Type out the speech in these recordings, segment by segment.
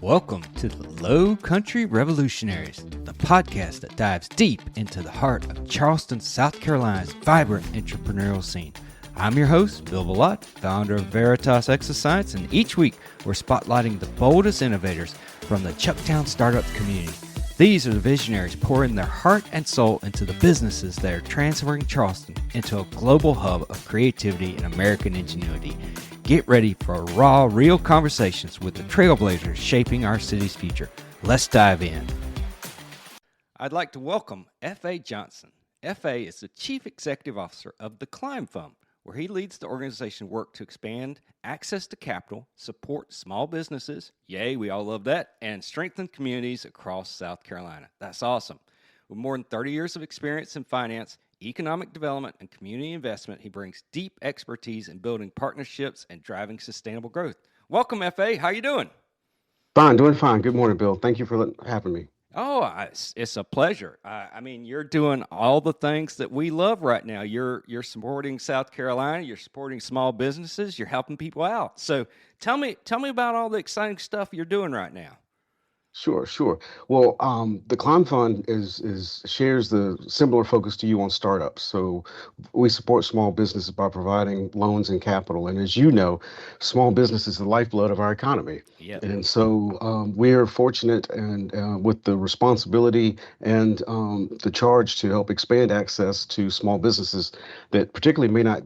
Welcome to the Lowcountry Revolutionaries, the podcast that dives deep into the heart of Charleston, South Carolina's vibrant entrepreneurial scene. I'm your host, Bill Billotte, founder of Veritas Exoscience, and each week we're spotlighting the boldest innovators from the Chucktown startup community. These are the visionaries pouring their heart and soul into the businesses that are transferring Charleston into a global hub of creativity and American ingenuity. Get ready for raw, real conversations with the trailblazers shaping our city's future. Let's dive in. I'd like to welcome F.A. Johnson. F.A. is the Chief Executive Officer of the Climb Fund, where he leads the organization's work to expand access to capital, support small businesses, yay, we all love that, and strengthen communities across South Carolina. That's awesome. With more than 30 years of experience in finance, economic development, and community investment, he brings deep expertise in building partnerships and driving sustainable growth. Welcome, F.A. How you doing? Doing fine. Good morning, Bill. Thank you for having me. Oh, it's a pleasure. I mean, you're doing all the things that we love right now. You're supporting South Carolina. You're supporting small businesses. You're helping people out. So tell me about all the exciting stuff you're doing right now. Sure. Well, the Climb Fund is shares the similar focus to you on startups. So we support small businesses by providing loans and capital. And as you know, small business is the lifeblood of our economy. Yep. And so we're fortunate and with the responsibility and the charge to help expand access to small businesses that particularly may not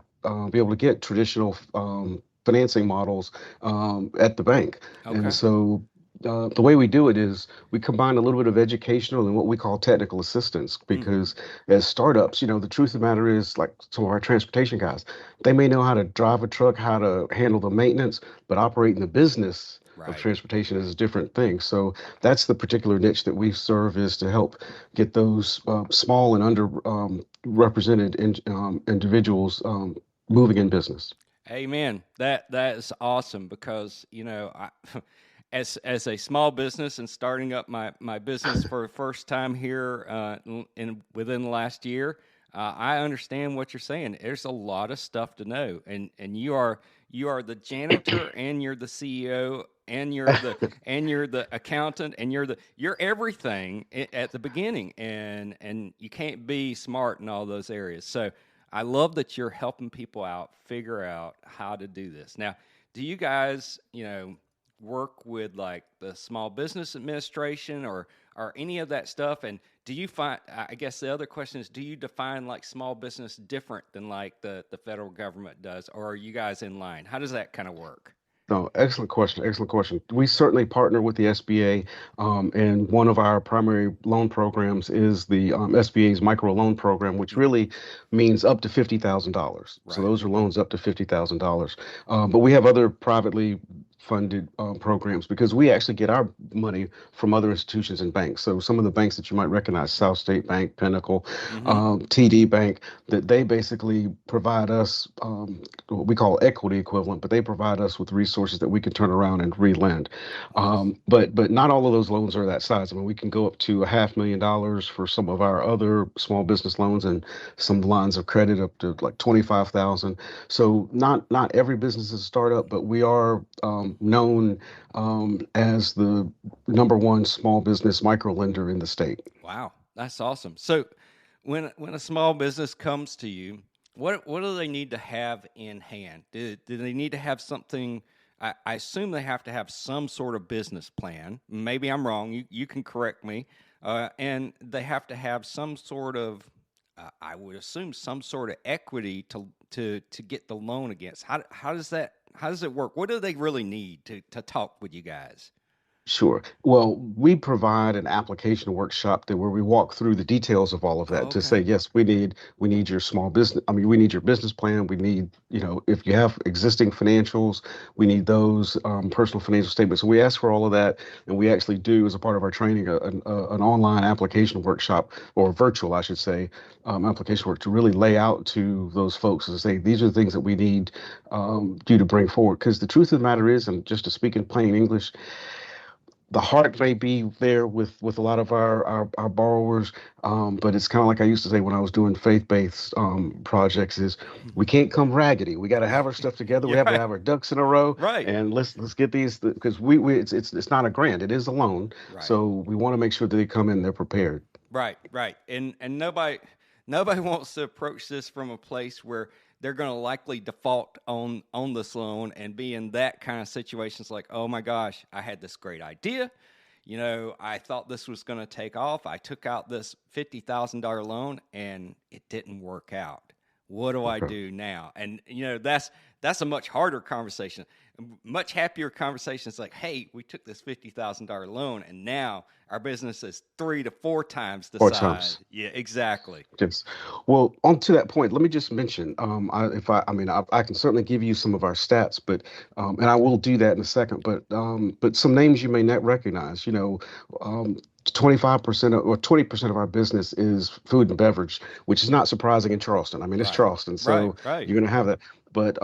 be able to get traditional financing models at the bank. Okay. And so the way we do it is we combine a little bit of educational and what we call technical assistance because as startups, the truth of the matter is like some of our transportation guys, they may know how to drive a truck, how to handle the maintenance, but operating the business of transportation is a different thing. So that's the particular niche that we serve is to help get those small and underrepresented individuals moving in business. Amen. That is awesome because, as a small business and starting up my business for the first time here within the last year, I understand what you're saying. There's a lot of stuff to know, and you are the janitor and you're the CEO and you're the accountant and you're everything at the beginning, and you can't be smart in all those areas. So I love that you're helping people out figure out how to do this. Now, do you guys, work with like the Small Business Administration or any of that stuff? And do you find, I guess the other question is, do you define like small business different than like the federal government does, or are you guys in line? How does that kind of work? No, excellent question. We certainly partner with the SBA, and one of our primary loan programs is the SBA's microloan program, which really means up to $50,000. So those are loans up to $50,000. But we have other privately funded programs because we actually get our money from other institutions and banks. So some of the banks that you might recognize, South State Bank, Pinnacle, TD Bank, that they basically provide us what we call equity equivalent, but they provide us with resources that we can turn around and re-lend. But not all of those loans are that size. I mean, we can go up to $500,000 for some of our other small business loans and some lines of credit up to like $25,000. So not every business is a startup, but we are known as the number one small business microlender in the state. Wow, that's awesome. So when a small business comes to you, what do they need to have in hand? Do they need to have something? I assume they have to have some sort of business plan. Maybe I'm wrong. You can correct me. And they have to have some sort of, I would assume, some sort of equity to get the loan against. How does it work? What do they really need to talk with you guys? Sure. Well, we provide an application workshop where we walk through the details of all of that to say, yes, we need your small business. I mean, we need your business plan. We need, if you have existing financials, we need those personal financial statements. So we ask for all of that, and we actually do, as a part of our training, an online application workshop, or virtual, I should say, application work to really lay out to those folks and say, these are the things that we need you to bring forward. Because the truth of the matter is, and just to speak in plain English, the heart may be there with a lot of our borrowers, but it's kind of like I used to say when I was doing faith-based projects is we can't come raggedy. We got to have our stuff together. We You're have to right. have our ducks in a row, Right. and let's get these because we it's not a grant. It is a loan, Right. so we want to make sure that they come in, they're prepared. Right, right. And nobody wants to approach this from a place where they're going to likely default on this loan and be in that kind of situations like, "Oh my gosh, I had this great idea. I thought this was going to take off. I took out this $50,000 loan and it didn't work out. What do I Okay. do now?" And that's a much harder conversation. Much happier conversation is like, "Hey, we took this $50,000 loan and now our business is 3 to 4 times the Four size." times. Yeah, exactly. Yes. Well, on to that point, let me just mention, I mean, I can certainly give you some of our stats, but, and I will do that in a second, but some names you may not recognize, 25% or 20% of our business is food and beverage, which is not surprising in Charleston. I mean, it's Right. Charleston, Right, so right. you're going to have that. But,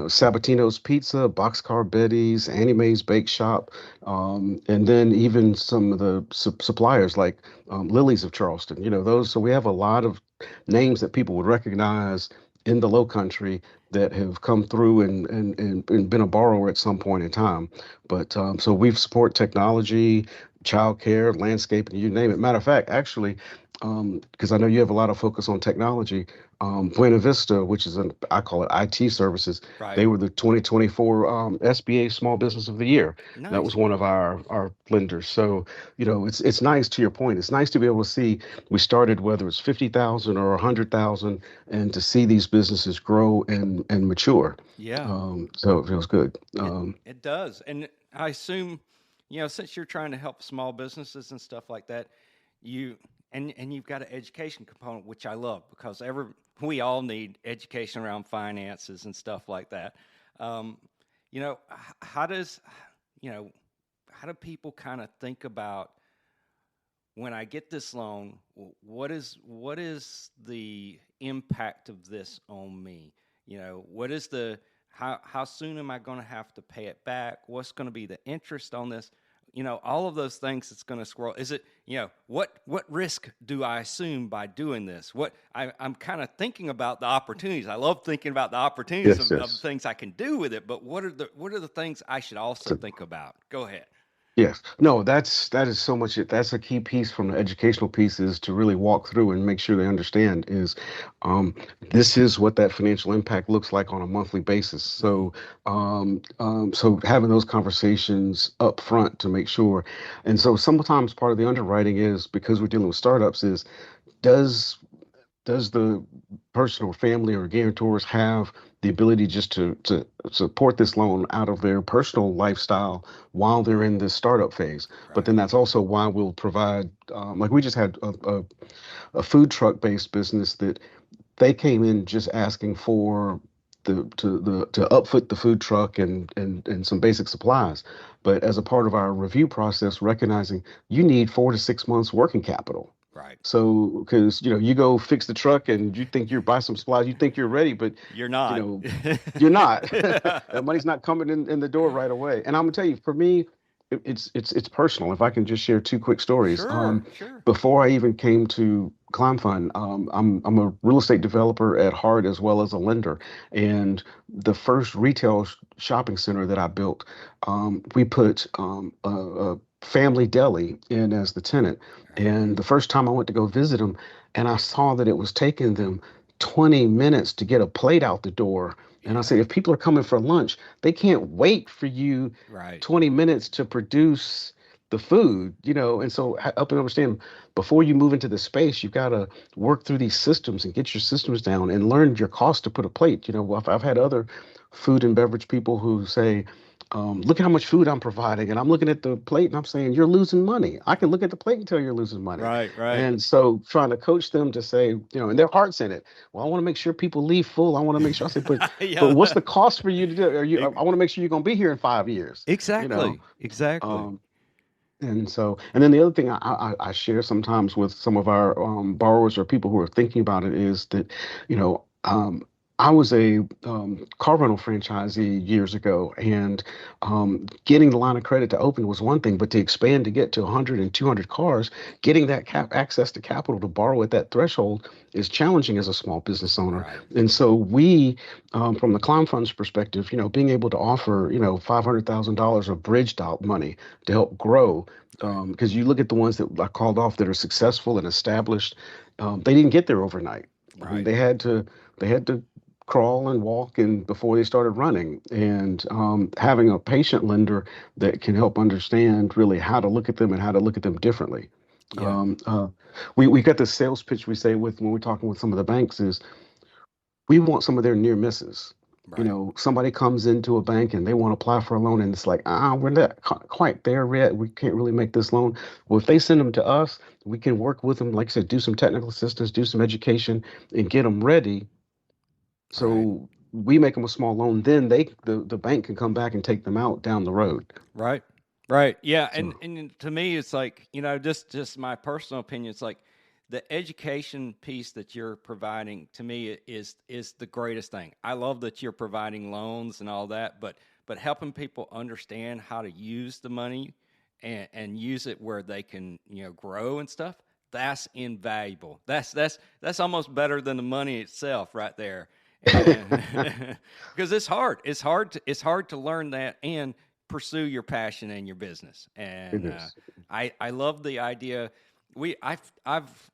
Sabatino's Pizza, Boxcar Betty's, Annie Mae's Bake Shop, and then even some of the suppliers like Lilies of Charleston, those. So we have a lot of names that people would recognize in the Low Country that have come through and been a borrower at some point in time. But so we support technology, childcare, landscaping, you name it. Matter of fact, actually, because I know you have a lot of focus on technology, Buena Vista, which is I call it IT services, Right. they were the 2024 SBA Small Business of the Year. That was Nice. one of our lenders. So, it's nice to your point. It's nice to be able to see we started whether it's 50,000 or 100,000, and to see these businesses grow and mature. Yeah. So it feels good. It does. And I assume, since you're trying to help small businesses and stuff like that, you and you've got an education component, which I love because we all need education around finances and stuff like that. Um, how does you know how do people kind of think about when I get this loan, what is the impact of this on me? What is the how soon am I going to have to pay it back? What's going to be the interest on this? All of those things that's going to scroll. Is it, what risk do I assume by doing this? I'm kind of thinking about the opportunities. I love thinking about the opportunities Yes, of yes. things I can do with it, but what are the things I should also think about? Go ahead. Yes. No, that is so much it. That's a key piece from the educational piece is to really walk through and make sure they understand is um, this is what that financial impact looks like on a monthly basis. Hmm. So having those conversations up front to make sure. And so sometimes part of the underwriting is because we're dealing with startups is does does the person or family or guarantors have the ability just to support this loan out of their personal lifestyle while they're in this startup phase? But then Right. that's also why we'll provide, like we just had a food truck based business that they came in just asking for to upfit the food truck and some basic supplies. But as a part of our review process, recognizing you need 4 to 6 months working capital. Right. So, because you go fix the truck and you think you're buy some supplies, you think you're ready, but You're you not. know you're not. That money's not coming in the door right away. And I'm gonna tell you, for me, it's personal. If I can just share two quick stories. Sure, sure. Before I even came to Climb Fund, I'm a real estate developer at heart as well as a lender. And the first retail shopping center that I built, we put a family deli in as the tenant. Right. And the first time I went to go visit them, and I saw that it was taking them 20 minutes to get a plate out the door. And I Yeah. said, if people are coming for lunch, they can't wait for you Right. 20 minutes to produce the food. And so up and understand before you move into the space, you've got to work through these systems and get your systems down and learn your cost to put a plate. I've had other food and beverage people who say, look how much food I'm providing. And I'm looking at the plate and I'm saying, you're losing money. I can look at the plate and tell you're losing money. Right, right. And so trying to coach them to say, and their heart's in it. Well, I want to make sure people leave full. I want to make sure I say, but Yeah. what's the cost for you to do? I E- want to make sure you're going to be here in 5 years, you know? Exactly. Exactly. Um, and then the other thing I share sometimes with some of our borrowers or people who are thinking about it is that, you know, um, I was a car rental franchisee years ago, and getting the line of credit to open was one thing, but to expand to get to 100 and 200 cars, getting that access to capital to borrow at that threshold is challenging as a small business owner. Right. And so we, from the Climb Fund's perspective, being able to offer, $500,000 of bridge money to help grow, Right. because you look at the ones that I called off that are successful and established, they didn't get there overnight. I mean, Right. they had to crawl and walk and before they started running, and having a patient lender that can help understand really how to look at them and how to look at them differently. Yeah. um, uh, we got this sales pitch we say with when we're talking with some of the banks is we want some of their near misses. Right. Somebody comes into a bank and they want to apply for a loan, and it's like, we're not quite there yet. We can't really make this loan. Well, if they send them to us, we can work with them, like I said, do some technical assistance, do some education, and get them ready. Right. So we make them a small loan, then the bank can come back and take them out down the road. Right. Right. Yeah. And So and to me, it's like, just my personal opinion. It's like the education piece that you're providing to me is the greatest thing. I love that you're providing loans and all that, but helping people understand how to use the money and use it where they can, grow and stuff. That's invaluable. That's almost better than the money itself, right there. And because it's hard to learn that and pursue your passion and your business. it And is. I love the idea. I've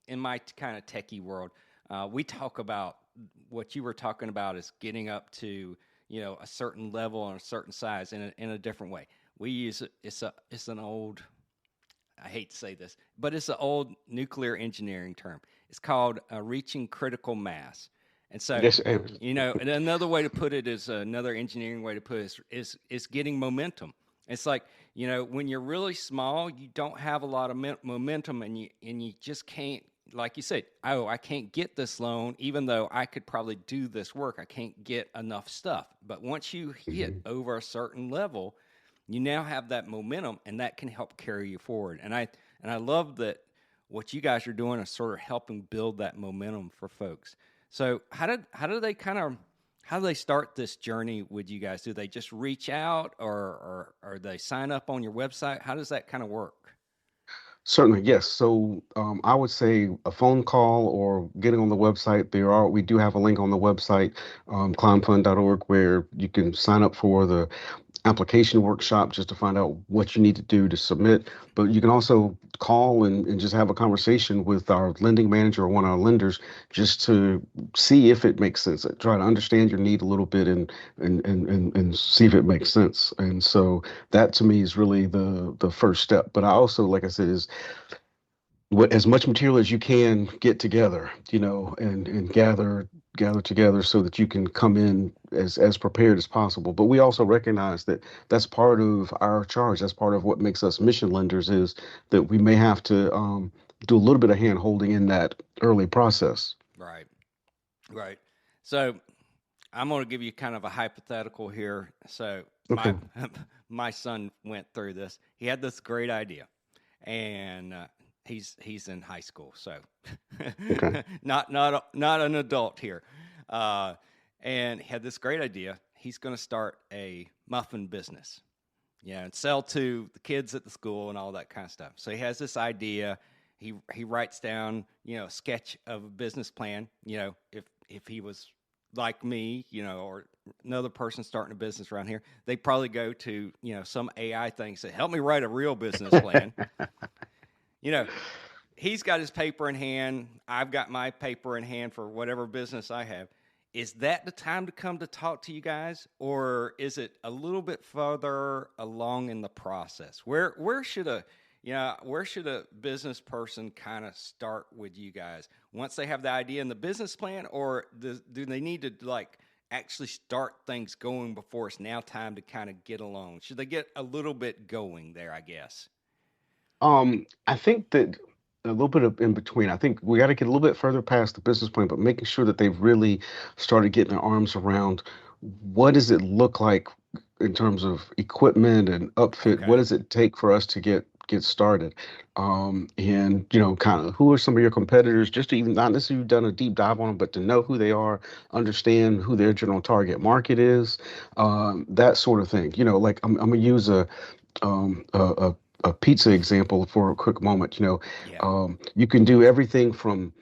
in my kind of techie world, we talk about what you were talking about is getting up to a certain level and a certain size in a different way. We use it. It's an old. I hate to say this, but it's an old nuclear engineering term. It's called reaching critical mass. And so, Yes, and another way to put it is another engineering way to put it is getting momentum. It's like, when you're really small, you don't have a lot of momentum, and you just can't, like you said, oh, I can't get this loan, even though I could probably do this work. I can't get enough stuff. But once you hit mhm. over a certain level, you now have that momentum, and that can help carry you forward. And I love that what you guys are doing is sort of helping build that momentum for folks. So how do they start this journey with you guys? Do they just reach out, or they sign up on your website? How does that kind of work? Certainly, yes. So I would say a phone call or getting on the website. We do have a link on the website, climbfund.org, where you can sign up for the application workshop just to find out what you need to do to submit. But you can also call and just have a conversation with our lending manager or one of our lenders just to see if it makes sense. Try to understand your need a little bit and see if it makes sense. And so that to me is really the first step. But I also, like I said, is as much material as you can get together, and gather together so that you can come in as prepared as possible. But we also recognize that that's part of our charge. That's part of what makes us mission lenders is that we may have to do a little bit of hand holding in that early process. Right, right. So I'm going to give you kind of a hypothetical here. So my Okay. my son went through this. He had this great idea, and he's in high school, so Okay. not an adult here. Uh, and he had this great idea. He's going to start a muffin business, and sell to the kids at the school and all that kind of stuff. So he has this idea. He writes down, a sketch of a business plan. If he was like me, or another person starting a business around here, they probably go to, some AI thing and say, help me write a real business plan. you know, he's got his paper in hand. I've got my paper in hand for whatever business I have. Is that the time to come to talk to you guys, or is it a little bit further along in the process? Where should a business person kind of start with you guys once they have the idea and the business plan, or do they need to like actually start things going before it's now time to kind of get along? Should they get a little bit going there? I guess. I think that a little bit of in between. I think we got to get a little bit further past the business plan, but making sure that they've really started getting their arms around what does it look like in terms of equipment and upfit. What Okay. does it take for us to get get started. And kind of who are some of your competitors, just to even not necessarily you've done a deep dive on them, but to know who they are, understand who their general target market is, that sort of thing. Like I'm gonna use um, a, a a pizza example for a quick moment. Yeah. You can do everything from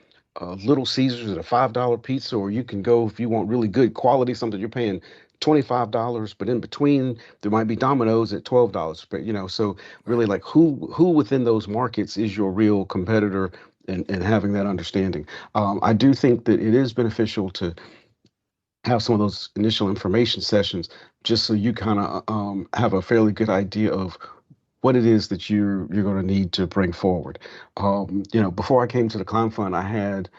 Little Caesars at a $5 pizza, or you can go if you want really good quality, something you're paying $25, but in between there might be Domino's at $12. But so really Right. like who within those markets is your real competitor, and having that understanding. I do think that it is beneficial to have some of those initial information sessions just so you kind of have a fairly good idea of what it is that you're going to need to bring forward. Before I came to the Climb Fund, I had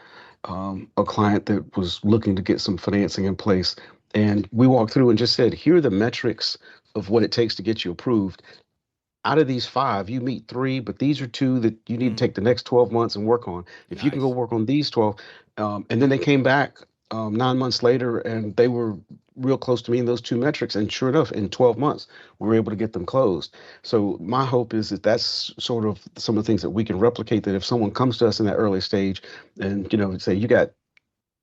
a client that was looking to get some financing in place, and we walked through and just said, here are the metrics of what it takes to get you approved. Out of these five, you meet three, but these are two that you need to Mm, take the next 12 months and work on. If you can go nice. work on these 12, and then they came back 9 months later and they were real close to meeting those two metrics. And sure enough, in 12 months, we were able to get them closed. So my hope is that that's sort of some of the things that we can replicate, that if someone comes to us in that early stage and, say, you got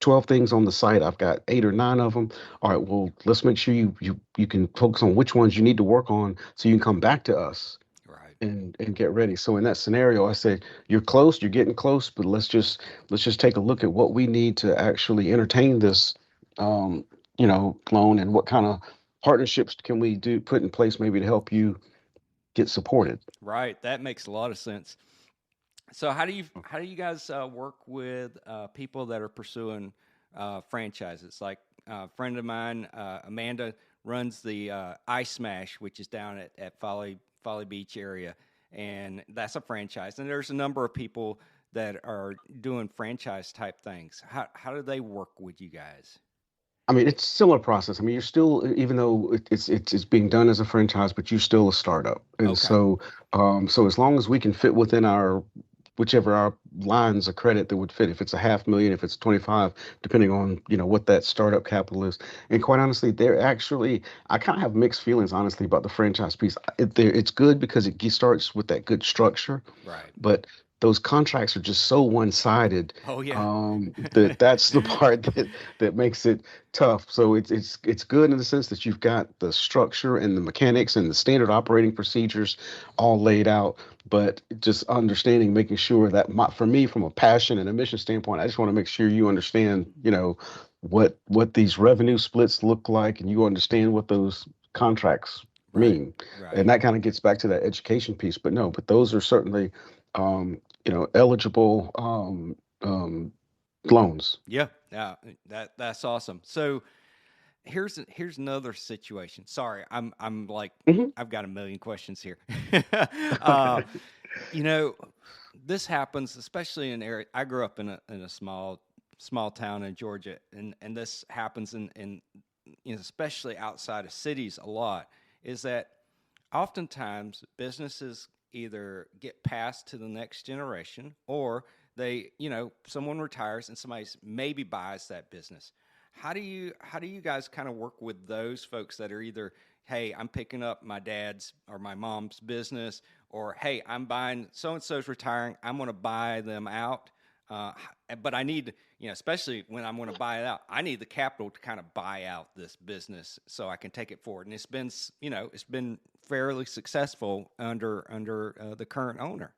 12 things on the site. I've got 8 or 9 of them. All right, well, let's make sure you can focus on which ones you need to work on so you can come back to us Right. and get ready. So in that scenario, I said, you're close, you're getting close, but let's just take a look at what we need to actually entertain this loan, and what kind of partnerships can we do put in place maybe to help you get supported. Right. That makes a lot of sense. So how do you guys work with people that are pursuing franchises? Like a friend of mine, Amanda, runs the Ice Smash, which is down at Folly Beach area, and that's a franchise. And there's a number of people that are doing franchise type things. How do they work with you guys? I mean, it's still a process. I mean, you're still, even though it's being done as a franchise, but you're still a startup. And Okay. so as long as we can fit within our whichever our lines of credit that would fit, if it's a half million, if it's 25, depending on what that startup capital is. And quite honestly, they're actually, I kind of have mixed feelings, honestly, about the franchise piece. It's good because it starts with that good structure, Right. but those contracts are just so one-sided, Oh yeah. that's the part that makes it tough. So it's good in the sense that you've got the structure and the mechanics and the standard operating procedures all laid out, but just understanding, making sure that for me, from a passion and a mission standpoint, I just want to make sure you understand, what these revenue splits look like, and you understand what those contracts Right. mean. And Right. that kind of gets back to that education piece. But no, but those are certainly eligible loans. Yeah. Yeah. That's awesome. So here's another situation. Sorry, I'm like Hmm. I've got a million questions here. uh, you know, this happens especially in area. I grew up in a small town in Georgia, and this happens in especially outside of cities a lot. Is that oftentimes businesses either get passed to the next generation, or someone retires and somebody maybe buys that business. How do you guys kind of work with those folks that are either, hey, I'm picking up my dad's or my mom's business, or hey, I'm buying, so and so's retiring, I'm going to buy them out, uh, but I need, especially when I'm going to buy it out, I need the capital to kind of buy out this business so I can take it forward. And it's been fairly successful under the current owner.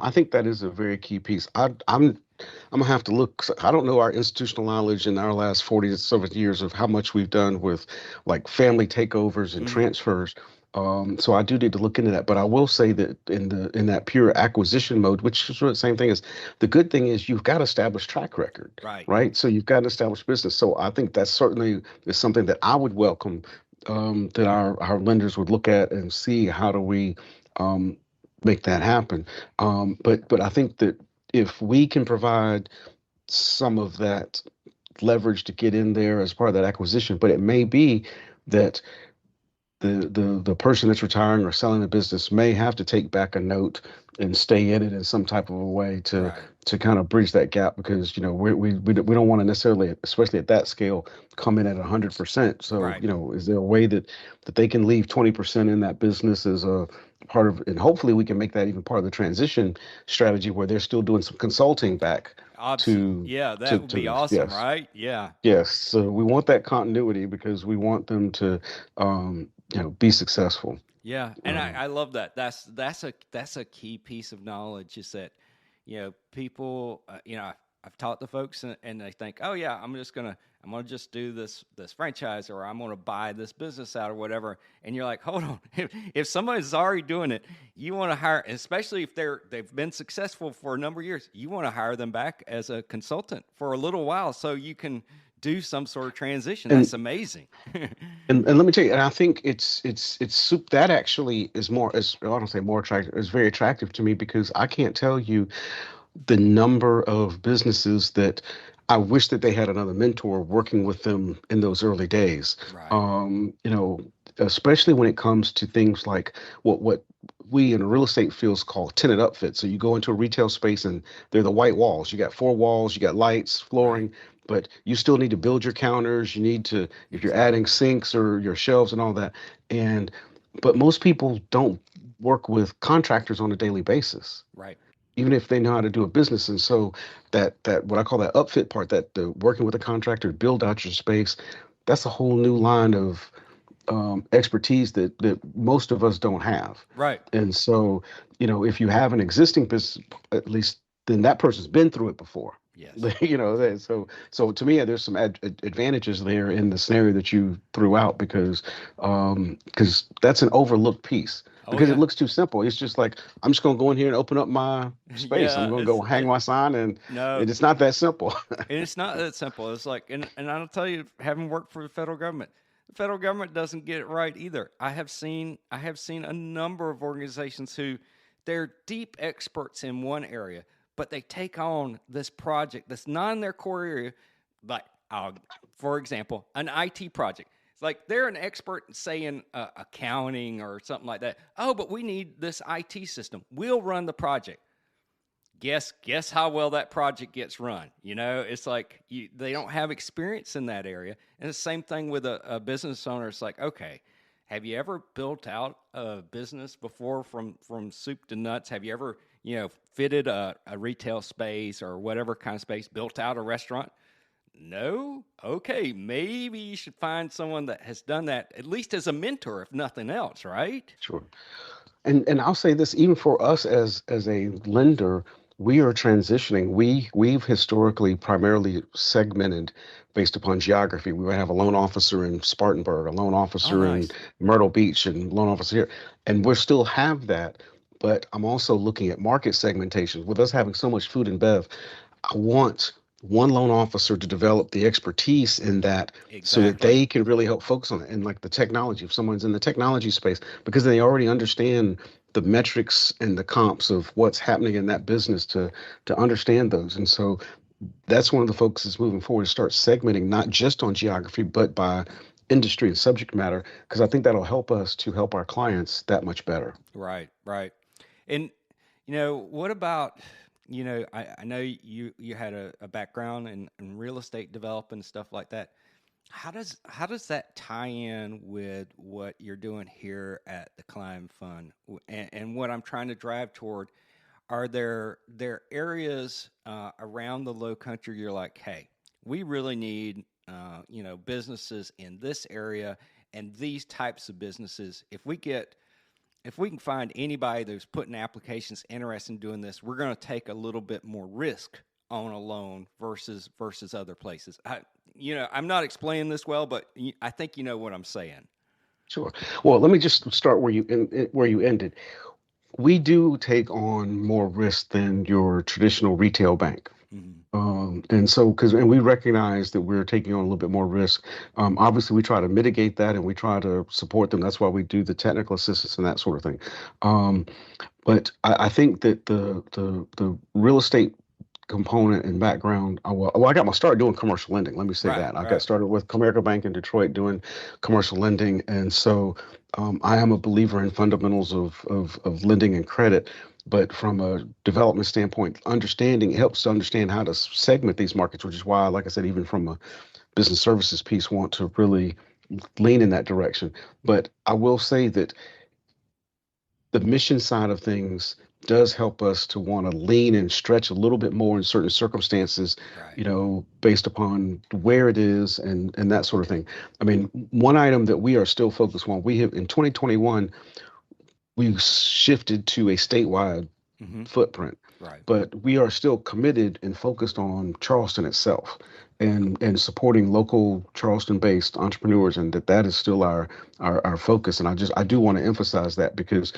I think that is a very key piece. I'm gonna have to look. 'Cause I don't know our institutional knowledge in our last 40 to 70 years of how much we've done with like family takeovers and Hmm. transfers. So I do need to look into that. But I will say that in that pure acquisition mode, which is really the same thing, is the good thing is you've got established track record, Right. right? So you've got an established business. So I think that certainly is something that I would welcome. That our lenders would look at and see how do we um, make that happen. But I think that if we can provide some of that leverage to get in there as part of that acquisition, but it may be that the person that's retiring or selling the business may have to take back a note and stay in it in some type of a way Right. to kind of bridge that gap, because we don't want to necessarily, especially at that scale, come in at 100%. So Right. is there a way that they can leave 20% in that business as a part of, and hopefully we can make that even part of the transition strategy, where they're still doing some consulting back to Yeah, that would to be this. awesome, Yes. right? Yeah. Yes, so we want that continuity because we want them to, be successful. Yeah, and I, Um, I love that. That's a key piece of knowledge is that, people, I've talked to folks and they think, oh yeah, I'm gonna just do this franchise, or I'm gonna buy this business out or whatever. And you're like, hold on, if somebody's already doing it, you want to hire, especially if they've been successful for a number of years, you want to hire them back as a consultant for a little while so you can do some sort of transition. and That's amazing. and let me tell you, and I think it's soup that actually is more, is I don't say more attractive, is very attractive to me, because I can't tell you the number of businesses that I wish that they had another mentor working with them in those early days. Right. Um, you know, Especially when it comes to things like what we in the real estate fields call tenant upfit. So you go into a retail space and they're the white walls. You got four walls, you got lights, Right. flooring, but you still need to build your counters. You need to, if you're Exactly. adding sinks or your shelves and all that. And but most people don't work with contractors on a daily basis, Right. even if they know how to do a business. And so that what I call that upfit part, that the working with a contractor to build out your space, that's a whole new line of expertise that most of us don't have. Right. And so, if you have an existing business, at least then that person's been through it before. Yes. So to me, there's some advantages there in the scenario that you threw out, because that's an overlooked piece, Oh because it yeah. looks too simple. It's just like, I'm just going to go in here and open up my space. I'm Yeah. going to go hang my sign, and No, it's not that simple. and it's not that simple. It's like, and I'll tell you, having worked for the federal government doesn't get it right either. I have seen a number of organizations who they're deep experts in one area, but they take on this project that's not in their core area, like, for example, an IT project. It's like they're an expert in, say, in accounting or something like that. Oh, but we need this IT system. We'll run the project. Guess how well that project gets run. It's like they don't have experience in that area. And the same thing with a business owner. It's like, okay, have you ever built out a business before from soup to nuts? Have you ever fitted a retail space or whatever kind of space, built out a restaurant? No. Okay, maybe you should find someone that has done that, at least as a mentor, if nothing else, right? Sure. And I'll say this, even for us as a lender, we are transitioning. We've historically primarily segmented based upon geography. We would have a loan officer in Spartanburg, a loan Oh, officer in nice. Myrtle Beach, and loan officer here, and we still have that. But I'm also looking at market segmentation. With us having so much food and bev, I want one loan officer to develop the expertise in that, so that Exactly. they can really help focus on it. And like the technology, if someone's in the technology space, because they already understand the metrics and the comps of what's happening in that business, to understand those. And so that's one of the focuses moving forward, to start segmenting not just on geography, but by industry and subject matter, because I think that'll help us to help our clients that much better. Right, right. And what about, I know you had a background in real estate development and stuff like that. How does that tie in with what you're doing here at the Climb Fund? And what I'm trying to drive toward, are there areas around the Low Country you're like, hey, we really need businesses in this area and these types of businesses. If we can find anybody that's putting applications interested in doing this, we're going to take a little bit more risk on a loan versus other places. I'm not explaining this well, but I think you know what I'm saying. Sure. Well, let me just start where you ended. We do take on more risk than your traditional retail bank. Mhm. And we recognize that we're taking on a little bit more risk. Obviously, we try to mitigate that, and we try to support them. That's why we do the technical assistance and that sort of thing. Um, but I think that the real estate component and background. I got my start doing commercial lending. Let me say Right, that. I got right. started with Comerica Bank in Detroit doing commercial lending. And so I am a believer in fundamentals of lending and credit. But from a development standpoint, understanding helps to understand how to segment these markets, which is why, like I said, even from a business services piece, want to really lean in that direction. But I will say that the mission side of things does help us to want to lean and stretch a little bit more in certain circumstances, Right. based upon where it is and that sort of thing. I mean, one item that we are still focused on, we have in 2021, we shifted to a statewide Mm-hmm. footprint, Right. but we are still committed and focused on Charleston itself and supporting local Charleston-based entrepreneurs, and that is still our focus. And I do want to emphasize that because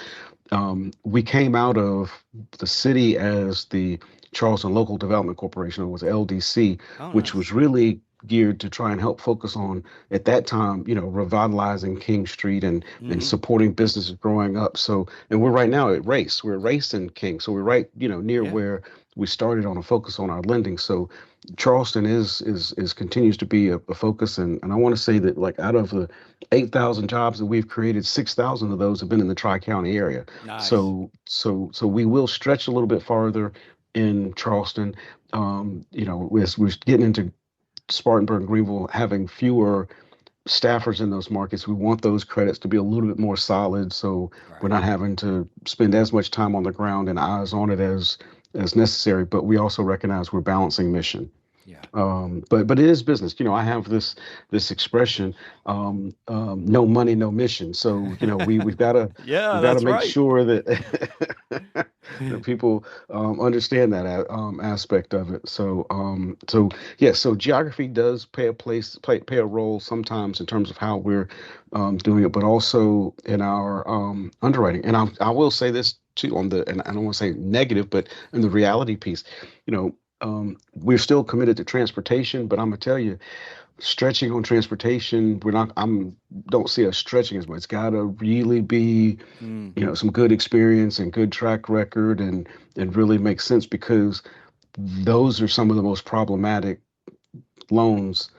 we came out of the city as the Charleston Local Development Corporation, it was LDC, Oh, which nice. was really geared to try and help focus on, at that time, revitalizing King Street and Mm-hmm. supporting businesses growing up. So, and we're right now at Race. We're at Race and King. So we're right, near Yeah. where we started on a focus on our lending. So Charleston is continues to be a focus. And I want to say that, like, out of the 8,000 jobs that we've created, 6,000 of those have been in the Tri-County area. Nice. So we will stretch a little bit farther in Charleston. As we're getting into Spartanburg and Greenville having fewer staffers in those markets, we want those credits to be a little bit more solid, so we're Right. not having to spend as much time on the ground and eyes on it as necessary. But we also recognize we're balancing mission. Yeah. But it is business. I have this expression, no money, no mission. So we've got to Yeah, we've got to that's make right. sure that that people understand that aspect of it. So yeah. So geography does play a role sometimes in terms of how we're doing it, but also in our underwriting. And I will say this too, and I don't want to say negative, but in the reality piece, you know. We're still committed to transportation, but I'm gonna tell you, stretching on transportation, we're not. Don't see us stretching as much. It's gotta really be, Mm. some good experience and good track record, and really make sense, because those are some of the most problematic loans.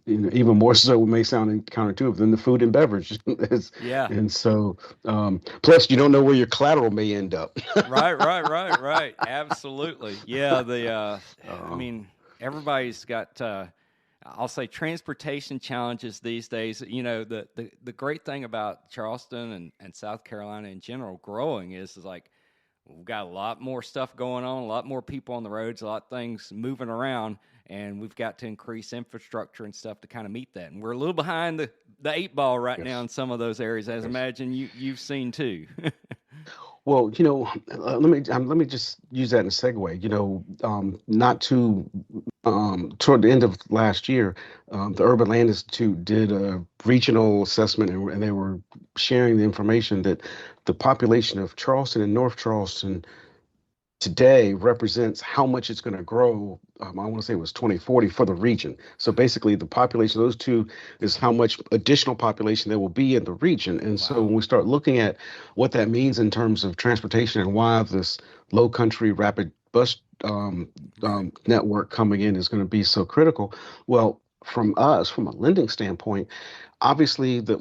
Even more so, it may sound counterintuitive, than the food and beverage. Yeah. And so, plus you don't know where your collateral may end up. Right, right, right, right. Absolutely. Yeah, I Uh, mean, everybody's got I'll say transportation challenges these days. The great thing about Charleston and South Carolina in general growing is like we've got a lot more stuff going on, a lot more people on the roads, a lot of things moving around, and we've got to increase infrastructure and stuff to kind of meet that. And we're a little behind the eight ball right now yes. in some of those areas, as I Yes. imagine you've seen too. Well, let me just use that in a segue. Not too toward the end of last year, the Urban Land Institute did a regional assessment, and they were sharing the information that the population of Charleston and North Charleston today represents how much it's going to grow. I want to say it was 2040 for the region. So basically, the population of those two is how much additional population there will be in the region. And so Wow. when we start looking at what that means in terms of transportation and why this Lowcountry rapid bus Right. network coming in is going to be so critical, well, from a lending standpoint, obviously, the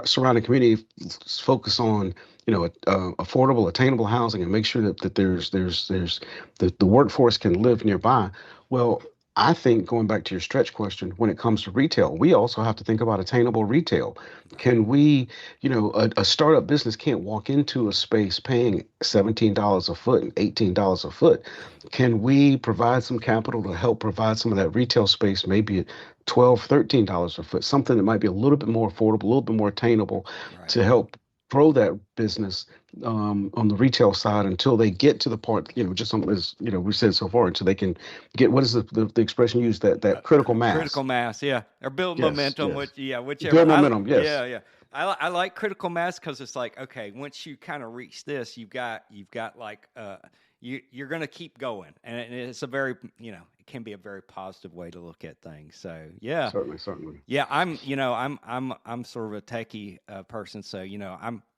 surrounding community focus on, affordable, attainable housing, and make sure that there's the workforce can live nearby. Well, I think, going back to your stretch question, when it comes to retail, we also have to think about attainable retail. Right. Can we, a startup business can't walk into a space paying $17 a foot and $18 a foot. Can we provide some capital to help provide some of that retail space, maybe at $12, $13 a foot, something that might be a little bit more affordable, a little bit more attainable, Right. to help grow that business on the retail side until they get to the part, just something, as we said so far, until they can get, what is the expression used, that critical Critical mass. mass, yeah, or build Yes, momentum, yes. whichever. Build momentum. Yes, Yeah, yeah. I like critical mass because it's like, okay, once you kind of reach this, you've got like you're going to keep going, and it's a very it can be a very positive way to look at things. So yeah, certainly, certainly. yeah. I'm sort of a techie person, so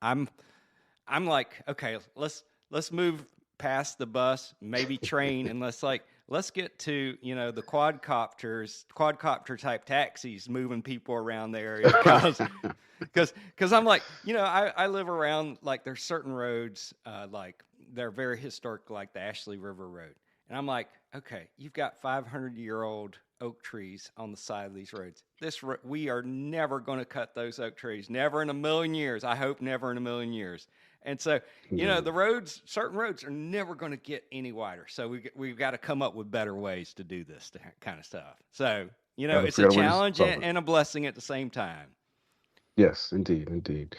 I'm like, okay, let's move pass the bus, maybe train, and let's get to, the quadcopter type taxis moving people around the area, because I'm like, I live around, like, there's certain roads, like they're very historic, like the Ashley River Road, and I'm like, okay, you've got 500-year-old oak trees on the side of these roads. We are never going to cut those oak trees, never in a million years. I hope never in a million years. And so, certain roads are never going to get any wider. So we've got to come up with better ways to do this kind of stuff. So, it's a challenge and a blessing at the same time. Yes, indeed.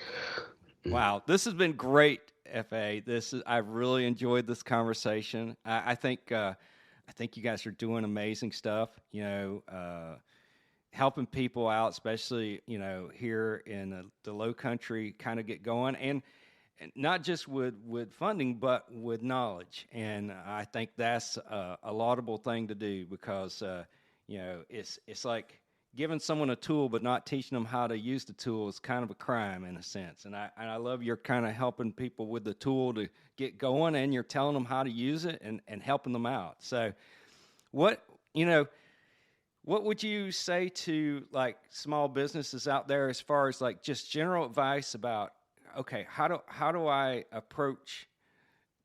Wow, this has been great, FA. I've really enjoyed this conversation. I think you guys are doing amazing stuff. Helping people out, especially here in the Lowcountry, kind of get going, and not just with funding, but with knowledge. And I think that's a laudable thing to do, because it's like giving someone a tool but not teaching them how to use the tool is kind of a crime in a sense. And I love you're kind of helping people with the tool to get going, and you're telling them how to use it and helping them out. So what would you say to, like, small businesses out there as far as, like, just general advice about, okay, how do I approach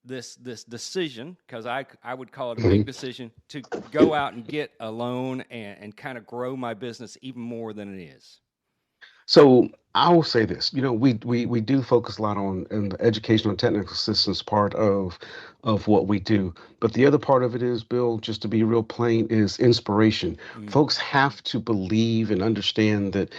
this decision, because I would call it a big decision, to go out and get a loan and kind of grow my business even more than it is? So I will say this, we do focus a lot on in the educational and technical assistance part of what we do. But the other part of it is, Bill, just to be real plain, is inspiration. Folks have to believe and understand that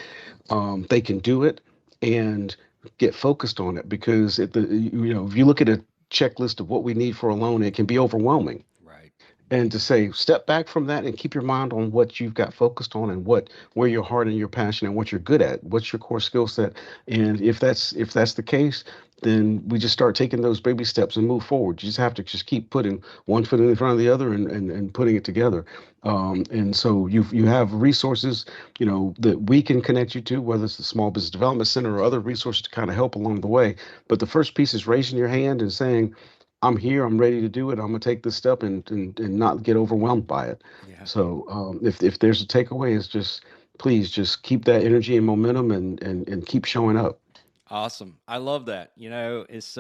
they can do it and get focused on it, because if you look at a checklist of what we need for a loan, it can be overwhelming. Right. And to say, step back from that and keep your mind on what you've got focused on, and where your heart and your passion and what you're good at, what's your core skill set. And if that's the case, then we just start taking those baby steps and move forward. You just have to just keep putting one foot in front of the other and putting it together. And so you have resources, that we can connect you to, whether it's the Small Business Development Center or other resources to kind of help along the way. But the first piece is raising your hand and saying, I'm here, I'm ready to do it. I'm going to take this step and not get overwhelmed by it. Yeah. So if there's a takeaway, it's just, please just keep that energy and momentum and keep showing up. Awesome. I love that. It's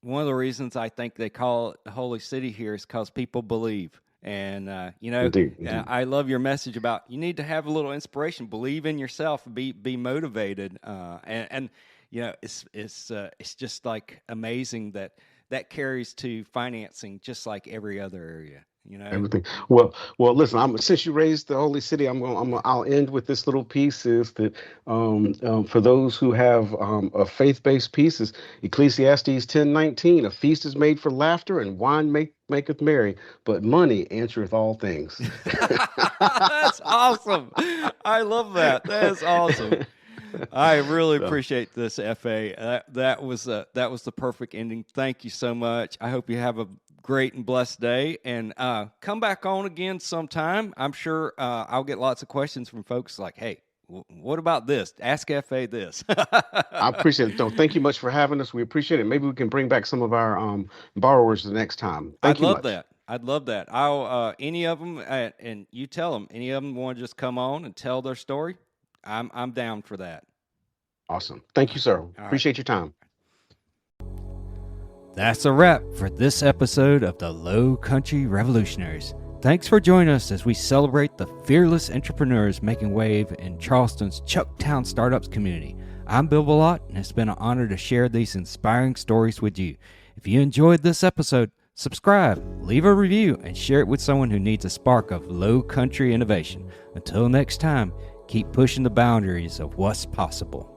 one of the reasons I think they call it the Holy City here is because people believe. And, Indeed. I love your message about you need to have a little inspiration, believe in yourself, be motivated. It's just like amazing that carries to financing just like every other area. Everything. Well, listen. Since you raised the Holy City, I'll end with this little piece. Is that for those who have a faith-based piece, is Ecclesiastes 10:19. A feast is made for laughter, and wine maketh merry, but money answereth all things. That's awesome. I love that. That's awesome. I really appreciate this, FA. That was the perfect ending. Thank you so much. I hope you have a great and blessed day, and come back on again sometime. I'm sure I'll get lots of questions from folks like, hey, what about this? Ask FA this. I appreciate it, though. Thank you much for having us. We appreciate it. Maybe we can bring back some of our borrowers the next time. I'd love that. I'll any of them, and you tell them, any of them want to just come on and tell their story, I'm down for that. Awesome. Thank you, sir. Appreciate your time. That's a wrap for this episode of the Lowcountry Revolutionaries. Thanks for joining us as we celebrate the fearless entrepreneurs making wave in Charleston's Chucktown Startups community. I'm Bill Billotte, and it's been an honor to share these inspiring stories with you. If you enjoyed this episode, subscribe, leave a review, and share it with someone who needs a spark of Lowcountry innovation. Until next time, keep pushing the boundaries of what's possible.